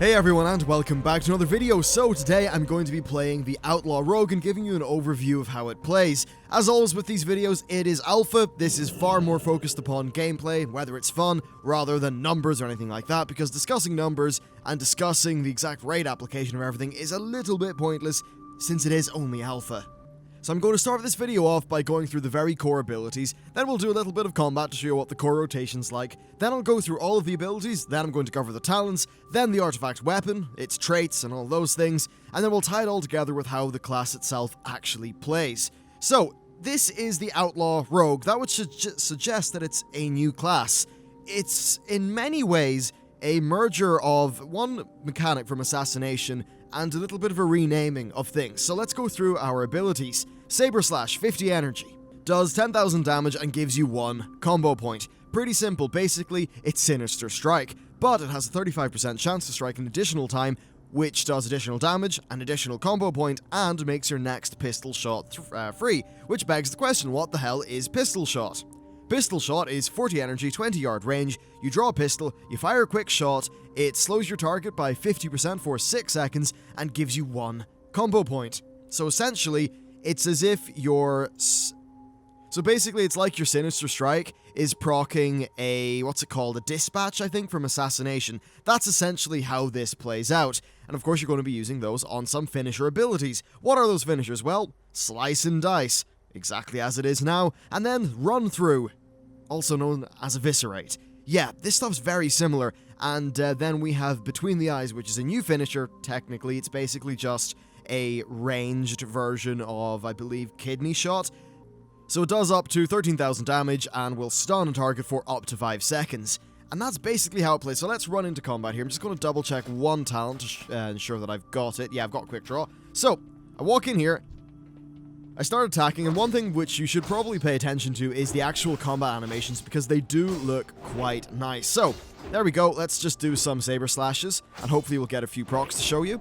Hey everyone, and welcome back to another video. So today I'm going to be playing the Outlaw Rogue and giving you an overview of how it plays. As always with these videos, it is alpha. This is far more focused upon gameplay, whether it's fun, rather than numbers or anything like that, because discussing numbers and discussing the exact raid application of everything is a little bit pointless, since it is only alpha. So I'm going to start this video off by going through the very core abilities, then we'll do a little bit of combat to show you what the core rotation's like, then I'll go through all of the abilities, then I'm going to cover the talents, then the artifact weapon, its traits and all those things, and then we'll tie it all together with how the class itself actually plays. So, this is the Outlaw Rogue. That would suggest that it's a new class. It's, in many ways, a merger of one mechanic from Assassination and a little bit of a renaming of things. So let's go through our abilities. Saber Slash, 50 energy. Does 10,000 damage and gives you 1 combo point. Pretty simple, basically, it's Sinister Strike, but it has a 35% chance to strike an additional time, which does additional damage, an additional combo point, and makes your next pistol shot free, which begs the question, what the hell is pistol shot? Pistol shot is 40 energy, 20 yard range, you draw a pistol, you fire a quick shot, it slows your target by 50% for 6 seconds, and gives you 1 combo point. So essentially, it's as if your... So basically, it's like your Sinister Strike is proccing a, a dispatch, I think, from Assassination. That's essentially how this plays out. And of course, you're going to be using those on some finisher abilities. What are those finishers? Well, Slice and Dice, exactly as it is now, and then Run Through, also known as Eviscerate. Yeah, this stuff's very similar, and then we have Between the Eyes, which is a new finisher. Technically, it's basically just a ranged version of, I believe, Kidney Shot. So it does up to 13,000 damage and will stun a target for up to 5 seconds. And that's basically how it plays. So let's run into combat here. I'm just going to double check one talent to ensure that I've got it. Yeah, I've got Quick Draw. So, I walk in here, I start attacking, and one thing which you should probably pay attention to is the actual combat animations, because they do look quite nice. So, there we go. Let's just do some Saber Slashes, and hopefully we'll get a few procs to show you.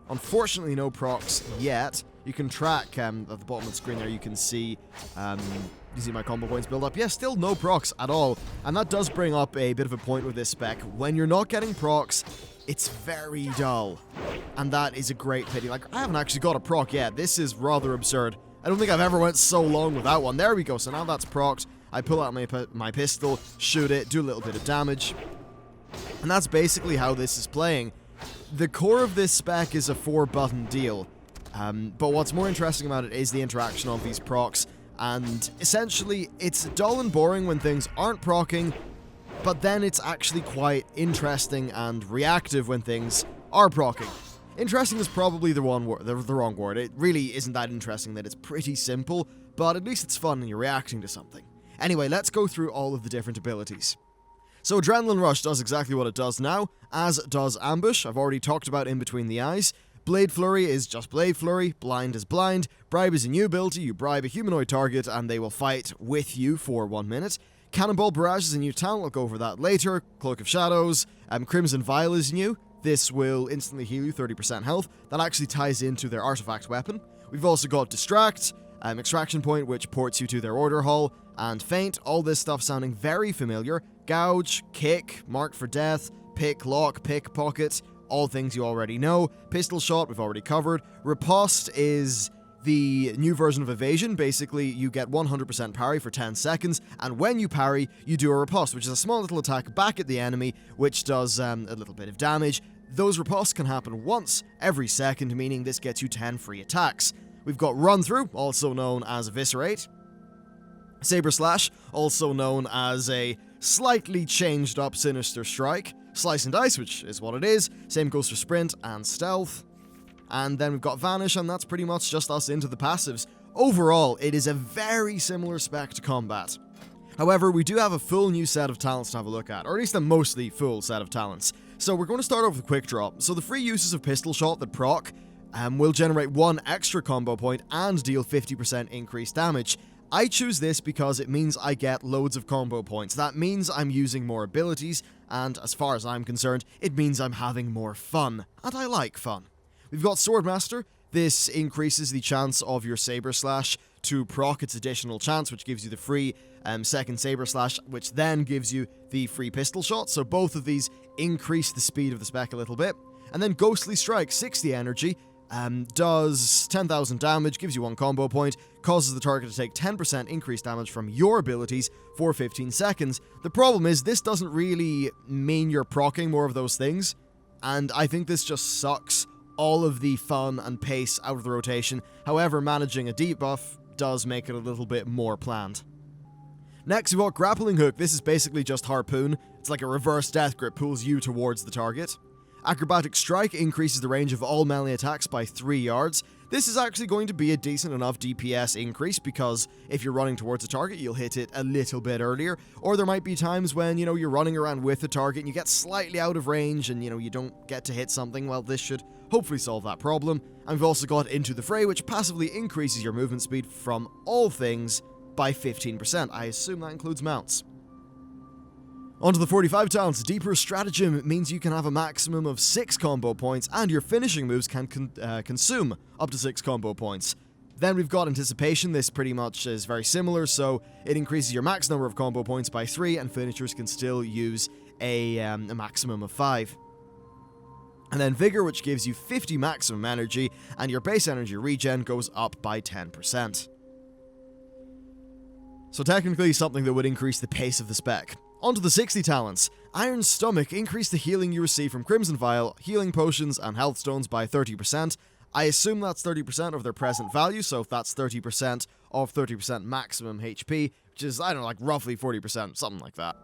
Unfortunately, no procs yet. You can track at the bottom of the screen there, you can see my combo points build up. Yeah, still no procs at all. And that does bring up a bit of a point with this spec. When you're not getting procs, it's very dull. And that is a great pity. Like, I haven't actually got a proc yet. This is rather absurd. I don't think I've ever went so long without one. There we go. So now that's procced. I pull out my pistol, shoot it, do a little bit of damage. And that's basically how this is playing. The core of this spec is a 4-button deal. But what's more interesting about it is the interaction of these procs, and essentially it's dull and boring when things aren't proccing, but then it's actually quite interesting and reactive when things are proccing. Interesting is probably the wrong word. It really isn't that interesting, that it's pretty simple, but at least it's fun and you're reacting to something. Anyway, let's go through all of the different abilities. So Adrenaline Rush does exactly what it does now, as does Ambush. I've already talked about In Between the Eyes. Blade Flurry is just Blade Flurry, Blind is Blind, Bribe is a new ability, you bribe a humanoid target and they will fight with you for 1 minute. Cannonball Barrage is a new talent, I'll go over that later. Cloak of Shadows, Crimson Vial is new, this will instantly heal you 30% health, that actually ties into their artifact weapon. We've also got Distract, Extraction Point, which ports you to their Order Hall, and Feint, all this stuff sounding very familiar. Gouge, Kick, Mark for Death, Pick, Lock, Pickpocket, all things you already know. Pistol Shot, we've already covered. Riposte is the new version of Evasion. Basically, you get 100% parry for 10 seconds, and when you parry, you do a riposte, which is a small little attack back at the enemy, which does a little bit of damage. Those ripostes can happen once every second, meaning this gets you 10 free attacks. We've got Run Through, also known as Eviscerate. Saber Slash, also known as a slightly changed up Sinister Strike. Slice and Dice, which is what it is. Same goes for Sprint and Stealth. And then we've got Vanish, and that's pretty much just us into the passives. Overall, it is a very similar spec to Combat. However, we do have a full new set of talents to have a look at, or at least a mostly full set of talents. So we're going to start off with Quick Draw. So the free uses of Pistol Shot that proc will generate 1 extra combo point and deal 50% increased damage. I choose this because it means I get loads of combo points. That means I'm using more abilities, and as far as I'm concerned, it means I'm having more fun. And I like fun. We've got Swordmaster. This increases the chance of your Saber Slash to proc its additional chance, which gives you the free second Saber Slash, which then gives you the free Pistol Shot. So both of these increase the speed of the spec a little bit. And then Ghostly Strike, 60 energy, does 10,000 damage, gives you 1 combo point, causes the target to take 10% increased damage from your abilities for 15 seconds. The problem is, this doesn't really mean you're proccing more of those things, and I think this just sucks all of the fun and pace out of the rotation. However, managing a debuff does make it a little bit more planned. Next, we've got Grappling Hook. This is basically just Harpoon. It's like a reverse death grip, pulls you towards the target. Acrobatic Strike increases the range of all melee attacks by 3 yards. This is actually going to be a decent enough DPS increase, because if you're running towards a target, you'll hit it a little bit earlier. Or there might be times when, you're running around with a target and you get slightly out of range and, you don't get to hit something. Well, this should hopefully solve that problem. And we've also got Into the Fray, which passively increases your movement speed from all things by 15%. I assume that includes mounts. Onto the 45 talents. Deeper Stratagem means you can have a maximum of 6 combo points, and your finishing moves can consume up to 6 combo points. Then we've got Anticipation. This pretty much is very similar, so it increases your max number of combo points by 3, and finishers can still use a maximum of 5. And then Vigor, which gives you 50 maximum energy, and your base energy regen goes up by 10%. So technically something that would increase the pace of the spec. Onto the 60 talents. Iron Stomach, increase the healing you receive from Crimson Vial, healing potions, and health stones by 30%. I assume that's 30% of their present value, so if that's 30% of 30% maximum HP, which is, I don't know, like roughly 40%, something like that.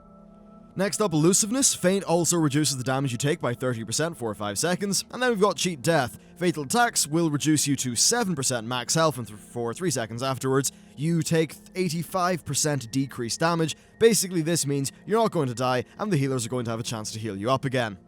Next up, Elusiveness. Feint also reduces the damage you take by 30% for 5 seconds. And then we've got Cheat Death. Fatal attacks will reduce you to 7% max health, and for 3 seconds afterwards, you take 85% decreased damage. Basically, this means you're not going to die, and the healers are going to have a chance to heal you up again.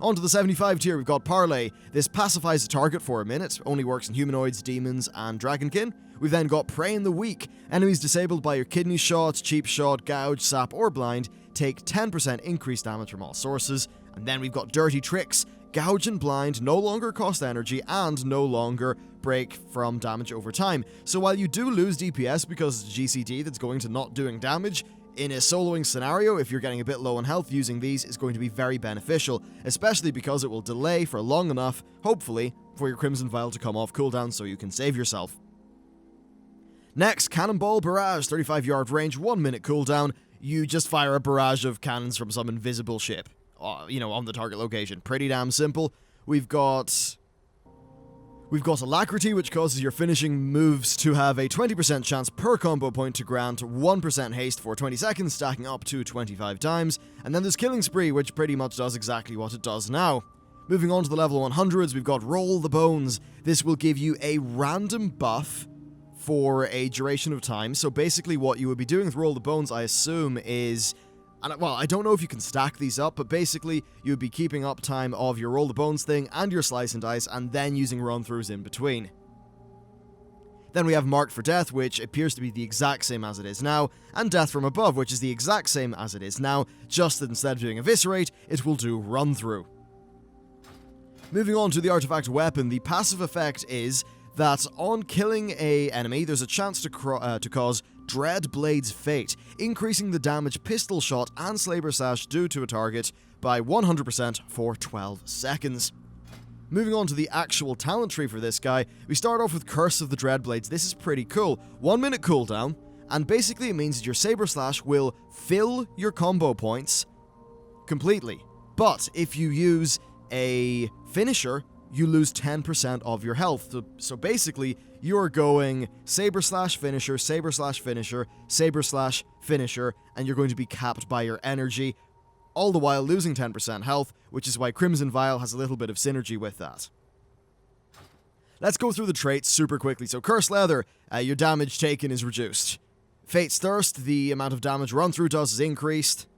Onto the 75 tier, we've got Parlay. This pacifies the target for a minute, only works in humanoids, demons, and dragonkin. We've then got Prey in the Weak. Enemies disabled by your Kidney Shot, Cheap Shot, Gouge, Sap, or Blind take 10% increased damage from all sources. And then we've got Dirty Tricks. Gouge and Blind no longer cost energy and no longer break from damage over time. So while you do lose DPS because it's GCD that's going to not doing damage, in a soloing scenario, if you're getting a bit low on health, using these is going to be very beneficial, especially because it will delay for long enough, hopefully, for your Crimson Vial to come off cooldown so you can save yourself. Next, Cannonball Barrage, 35-yard range, 1 minute cooldown. You just fire a barrage of cannons from some invisible ship, on the target location. Pretty damn simple. We've got Alacrity, which causes your finishing moves to have a 20% chance per combo point to grant 1% haste for 20 seconds, stacking up to 25 times. And then there's Killing Spree, which pretty much does exactly what it does now. Moving on to the level 100s, we've got Roll the Bones. This will give you a random buff for a duration of time. So basically what you would be doing with Roll the Bones, I assume, is... well, I don't know if you can stack these up, but basically you would be keeping up time of your Roll the Bones thing and your Slice and Dice, and then using run-throughs in between. Then we have Marked for Death, which appears to be the exact same as it is now, and Death from Above, which is the exact same as it is now, just that instead of doing Eviscerate, it will do Run-Through. Moving on to the Artifact Weapon, the passive effect is that on killing a enemy, there's a chance to cause Dread Blade's Fate, increasing the damage Pistol Shot and Saber Slash do to a target by 100% for 12 seconds. Moving on to the actual talent tree for this guy, we start off with Curse of the Dreadblades. This is pretty cool. 1 minute cooldown, and basically it means that your Saber Slash will fill your combo points completely. But if you use a finisher, you lose 10% of your health. So basically, you're going Saber Slash Finisher, Saber Slash Finisher, Saber Slash Finisher, and you're going to be capped by your energy, all the while losing 10% health, which is why Crimson Vial has a little bit of synergy with that. Let's go through the traits super quickly. So Cursed Leather, your damage taken is reduced. Fate's Thirst, the amount of damage run through does is increased.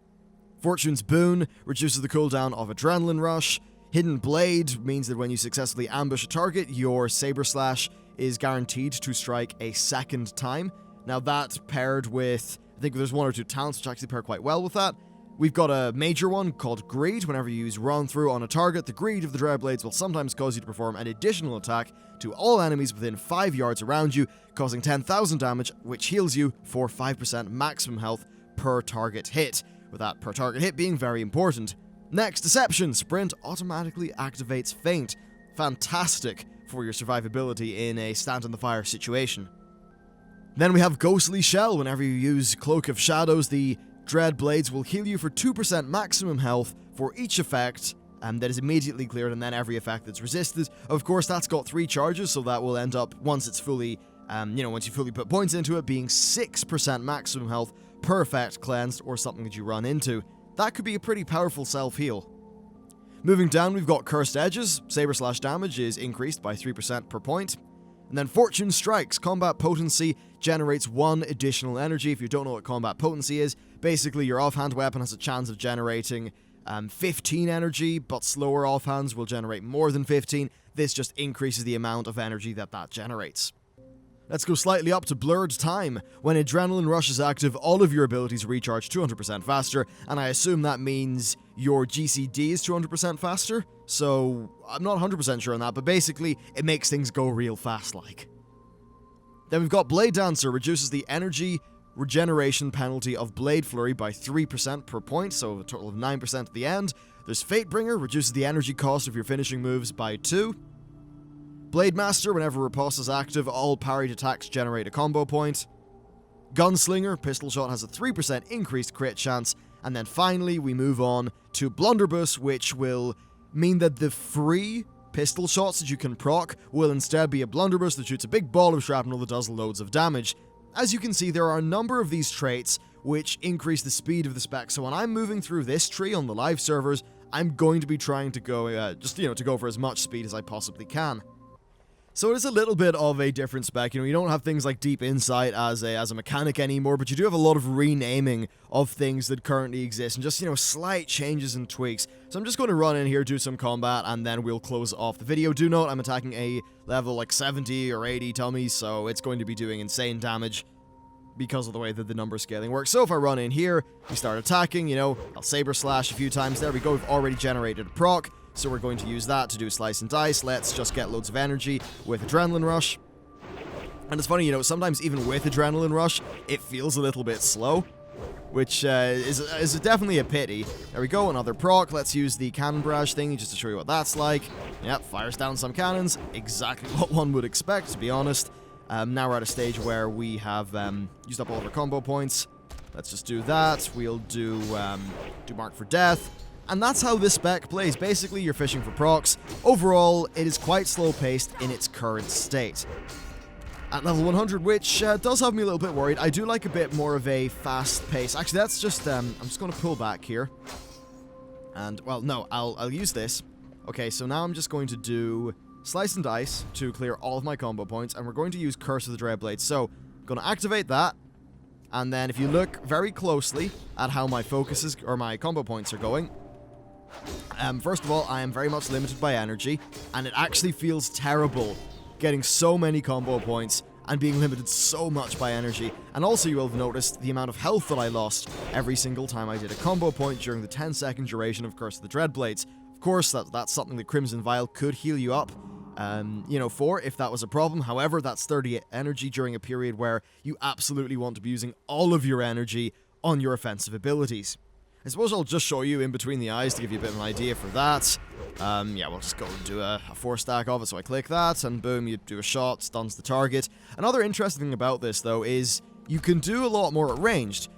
Fortune's Boon reduces the cooldown of Adrenaline Rush. Hidden Blade means that when you successfully ambush a target, your Saber Slash is guaranteed to strike a second time. Now that paired with, I think there's 1 or 2 talents which actually pair quite well with that. We've got a major one called Greed. Whenever you use Run Through on a target, the Greed of the Dreadblades will sometimes cause you to perform an additional attack to all enemies within 5 yards around you, causing 10,000 damage, which heals you for 5% maximum health per target hit, with that per target hit being very important. Next, Deception. Sprint automatically activates Feint. Fantastic for your survivability in a stand-in-the-fire situation. Then we have Ghostly Shell. Whenever you use Cloak of Shadows, the Dread Blades will heal you for 2% maximum health for each effect that is immediately cleared, and then every effect that's resisted. Of course, that's got 3 charges, so that will end up, once it's fully, once you fully put points into it, being 6% maximum health per effect cleansed or something that you run into. That could be a pretty powerful self-heal. Moving down, we've got Cursed Edges. Saber slash damage is increased by 3% per point. And then Fortune Strikes. Combat Potency generates 1 additional energy. If you don't know what Combat Potency is, basically your offhand weapon has a chance of generating 15 energy, but slower offhands will generate more than 15. This just increases the amount of energy that generates. Let's go slightly up to Blurred Time. When Adrenaline Rush is active, all of your abilities recharge 200% faster, and I assume that means your GCD is 200% faster? So, I'm not 100% sure on that, but basically, it makes things go real fast like. Then we've got Blade Dancer, reduces the energy regeneration penalty of Blade Flurry by 3% per point, so a total of 9% at the end. There's Fatebringer, reduces the energy cost of your finishing moves by 2. Blade Master, whenever Riposte is active, all parried attacks generate a combo point. Gunslinger, pistol shot has a 3% increased crit chance. And then finally, we move on to Blunderbuss, which will mean that the free pistol shots that you can proc will instead be a blunderbuss that shoots a big ball of shrapnel that does loads of damage. As you can see, there are a number of these traits which increase the speed of the spec, so when I'm moving through this tree on the live servers, I'm going to be trying to go, to go for as much speed as I possibly can. So it is a little bit of a different spec. You don't have things like Deep Insight as a mechanic anymore, but you do have a lot of renaming of things that currently exist, and just, slight changes and tweaks. So I'm just going to run in here, do some combat, and then we'll close off the video. Do note, I'm attacking a level like 70 or 80 tummy, so it's going to be doing insane damage because of the way that the number scaling works. So if I run in here, we start attacking, I'll Saber Slash a few times. There we go, we've already generated a proc. So we're going to use that to do Slice and Dice. Let's just get loads of energy with Adrenaline Rush. And it's funny, sometimes even with Adrenaline Rush, it feels a little bit slow, which is definitely a pity. There we go, another proc. Let's use the Cannon Barrage thingy just to show you what that's like. Yep, fires down some cannons. Exactly what one would expect, to be honest. Now we're at a stage where we have used up all of our combo points. Let's just do that. We'll do Mark for Death. And that's how this spec plays. Basically, you're fishing for procs. Overall, it is quite slow-paced in its current state. At level 100, which does have me a little bit worried, I do like a bit more of a fast pace. Actually, that's just, I'm just going to pull back here. And, well, no, I'll use this. Okay, so now I'm just going to do Slice and Dice to clear all of my combo points, and we're going to use Curse of the Dreadblade. So, I'm going to activate that, and then if you look very closely at how my focuses, or my combo points are going, first of all, I am very much limited by energy, and it actually feels terrible getting so many combo points and being limited so much by energy. And also, you will have noticed the amount of health that I lost every single time I did a combo point during the 10-second duration of Curse of the Dreadblades. Of course, that's something that Crimson Vial could heal you up, for if that was a problem. However, that's 30 energy during a period where you absolutely want to be using all of your energy on your offensive abilities. I suppose I'll just show you in between the eyes to give you a bit of an idea for that. We'll just go and do a 4-stack of it. So I click that, and boom, you do a shot, stuns the target. Another interesting thing about this, though, is you can do a lot more at ranged.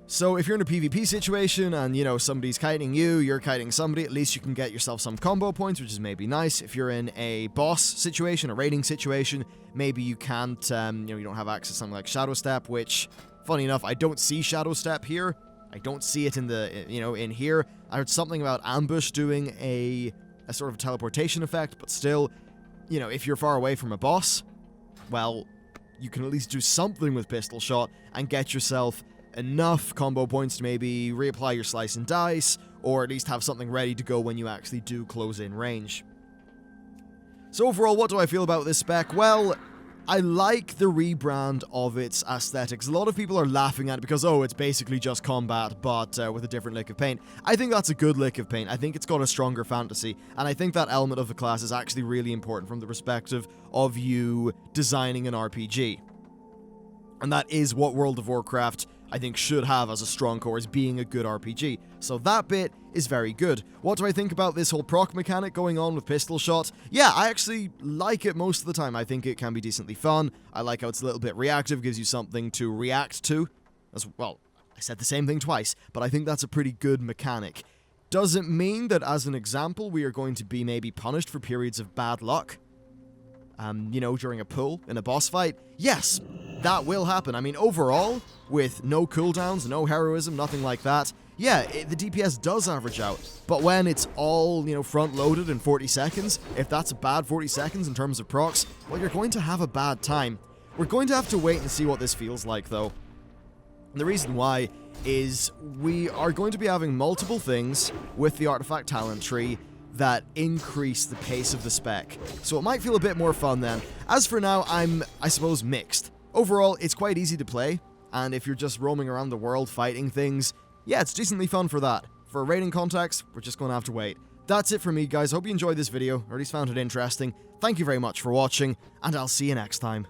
So if you're in a PvP situation, and, somebody's kiting you, you're kiting somebody, at least you can get yourself some combo points, which is maybe nice. If you're in a boss situation, a raiding situation, maybe you can't, you don't have access to something like Shadow Step, which, funny enough, I don't see Shadow Step here. I don't see it in the, in here. I heard something about Ambush doing a sort of teleportation effect, but still, if you're far away from a boss, well, you can at least do something with Pistol Shot and get yourself enough combo points to maybe reapply your Slice and Dice, or at least have something ready to go when you actually do close in range. So overall, what do I feel about this spec? Well, I like the rebrand of its aesthetics. A lot of people are laughing at it because, it's basically just combat, but with a different lick of paint. I think that's a good lick of paint. I think it's got a stronger fantasy, and I think that element of the class is actually really important from the perspective of you designing an RPG. And that is what World of Warcraft I think should have as a strong core is being a good RPG. So that bit is very good. What do I think about this whole proc mechanic going on with pistol shot? Yeah, I actually like it most of the time. I think it can be decently fun. I like how it's a little bit reactive, gives you something to react to. As well, I said the same thing twice, but I think that's a pretty good mechanic. Does it mean that, as an example, we are going to be maybe punished for periods of bad luck? You know, during a pull in a boss fight? Yes, that will happen. I mean, overall, with no cooldowns, no heroism, nothing like that, yeah, the DPS does average out. But when it's all, you know, front-loaded in 40 seconds, if that's a bad 40 seconds in terms of procs, well, you're going to have a bad time. We're going to have to wait and see what this feels like, though. And the reason why is we are going to be having multiple things with the artifact talent tree that increase the pace of the spec. So it might feel a bit more fun then. As for now, I'm, I suppose, mixed. Overall, it's quite easy to play, and if you're just roaming around the world fighting things, yeah, it's decently fun for that. For a rating context, we're just going to have to wait. That's it for me, guys. Hope you enjoyed this video, or at least found it interesting. Thank you very much for watching, and I'll see you next time.